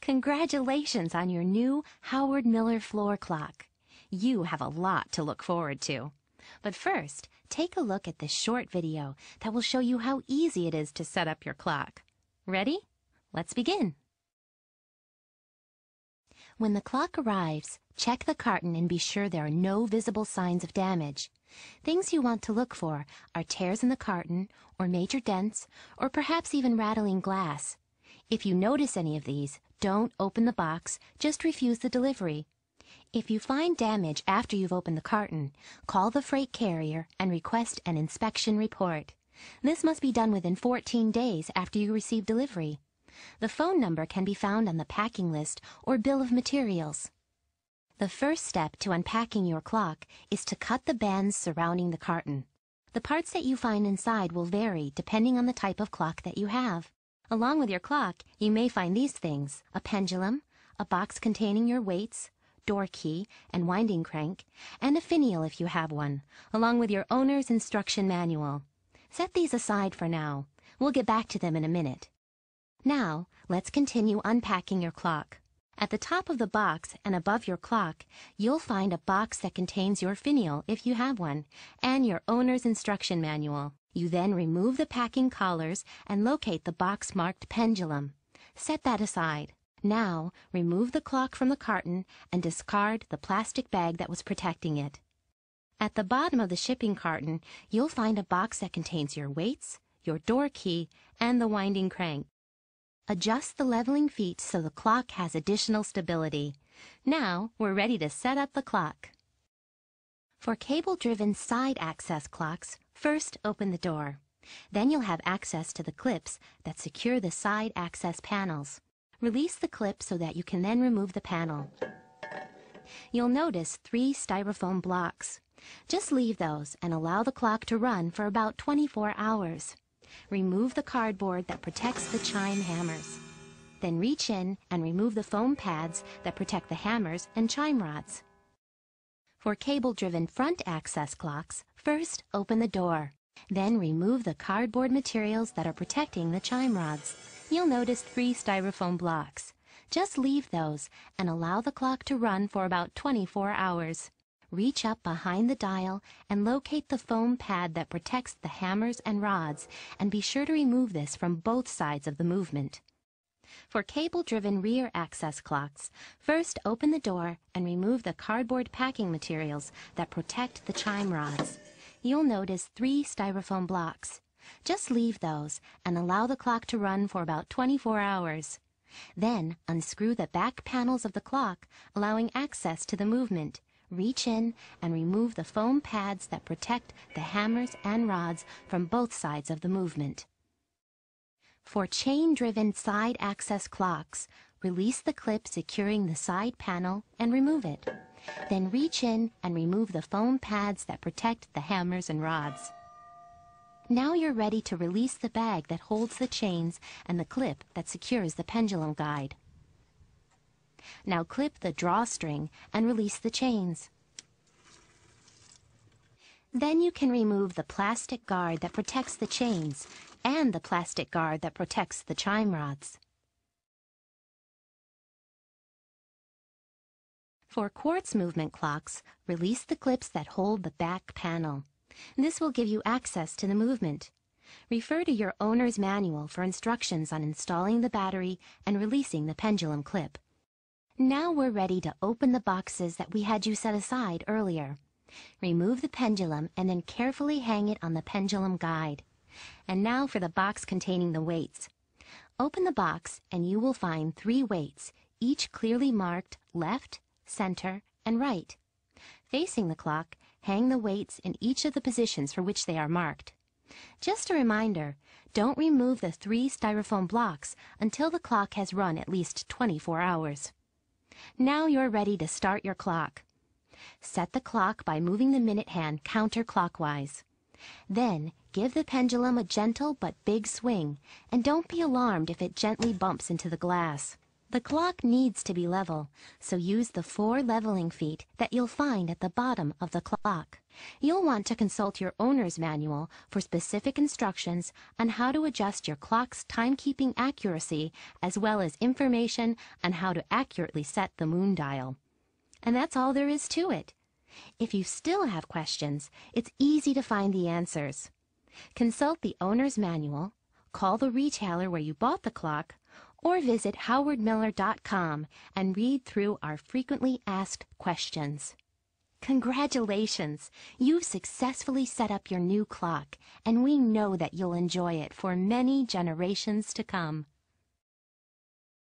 Congratulations on your new Howard Miller floor clock. You have a lot to look forward to. But first, take a look at this short video that will show you how easy it is to set up your clock. Ready? Let's begin. When the clock arrives, check the carton and be sure there are no visible signs of damage. Things you want to look for are tears in the carton, or major dents, or perhaps even rattling glass. If you notice any of these, don't open the box, just refuse the delivery. If you find damage after you've opened the carton, call the freight carrier and request an inspection report. This must be done within 14 days after you receive delivery. The phone number can be found on the packing list or bill of materials. The first step to unpacking your clock is to cut the bands surrounding the carton. The parts that you find inside will vary depending on the type of clock that you have. Along with your clock, you may find these things: a pendulum, a box containing your weights, door key and winding crank, and a finial if you have one, along with your owner's instruction manual. Set these aside for now. We'll get back to them in a minute. Now, let's continue unpacking your clock. At the top of the box and above your clock, you'll find a box that contains your finial, if you have one, and your owner's instruction manual. You then remove the packing collars and locate the box marked pendulum. Set that aside. Now, remove the clock from the carton and discard the plastic bag that was protecting it. At the bottom of the shipping carton, you'll find a box that contains your weights, your door key, and the winding crank. Adjust the leveling feet so the clock has additional stability. Now, we're ready to set up the clock. For cable-driven side access clocks, first open the door. Then you'll have access to the clips that secure the side access panels. Release the clip so that you can then remove the panel. You'll notice 3 styrofoam blocks. Just leave those and allow the clock to run for about 24 hours. Remove the cardboard that protects the chime hammers. Then reach in and remove the foam pads that protect the hammers and chime rods. For cable-driven front access clocks, first open the door. Then remove the cardboard materials that are protecting the chime rods. You'll notice 3 styrofoam blocks. Just leave those and allow the clock to run for about 24 hours. Reach up behind the dial and locate the foam pad that protects the hammers and rods, and be sure to remove this from both sides of the movement. For cable-driven rear access clocks, first open the door and remove the cardboard packing materials that protect the chime rods. You'll notice 3 styrofoam blocks. Just leave those and allow the clock to run for about 24 hours. Then unscrew the back panels of the clock, allowing access to the movement. Reach in and remove the foam pads that protect the hammers and rods from both sides of the movement. For chain-driven side access clocks, release the clip securing the side panel and remove it. Then reach in and remove the foam pads that protect the hammers and rods. Now you're ready to release the bag that holds the chains and the clip that secures the pendulum guide. Now clip the drawstring and release the chains. Then you can remove the plastic guard that protects the chains and the plastic guard that protects the chime rods. For quartz movement clocks, release the clips that hold the back panel. This will give you access to the movement. Refer to your owner's manual for instructions on installing the battery and releasing the pendulum clip. Now we're ready to open the boxes that we had you set aside earlier. Remove the pendulum and then carefully hang it on the pendulum guide. And now for the box containing the weights. Open the box and you will find 3 weights, each clearly marked left, center, and right. Facing the clock, hang the weights in each of the positions for which they are marked. Just a reminder, don't remove the 3 styrofoam blocks until the clock has run at least 24 hours. Now you're ready to start your clock. Set the clock by moving the minute hand counterclockwise. Then, give the pendulum a gentle but big swing, and don't be alarmed if it gently bumps into the glass. The clock needs to be level, so use the 4 leveling feet that you'll find at the bottom of the clock. You'll want to consult your owner's manual for specific instructions on how to adjust your clock's timekeeping accuracy, as well as information on how to accurately set the moon dial. And that's all there is to it. If you still have questions, it's easy to find the answers. Consult the owner's manual, call the retailer where you bought the clock, or visit howardmiller.com and read through our frequently asked questions. Congratulations! You've successfully set up your new clock, and we know that you'll enjoy it for many generations to come.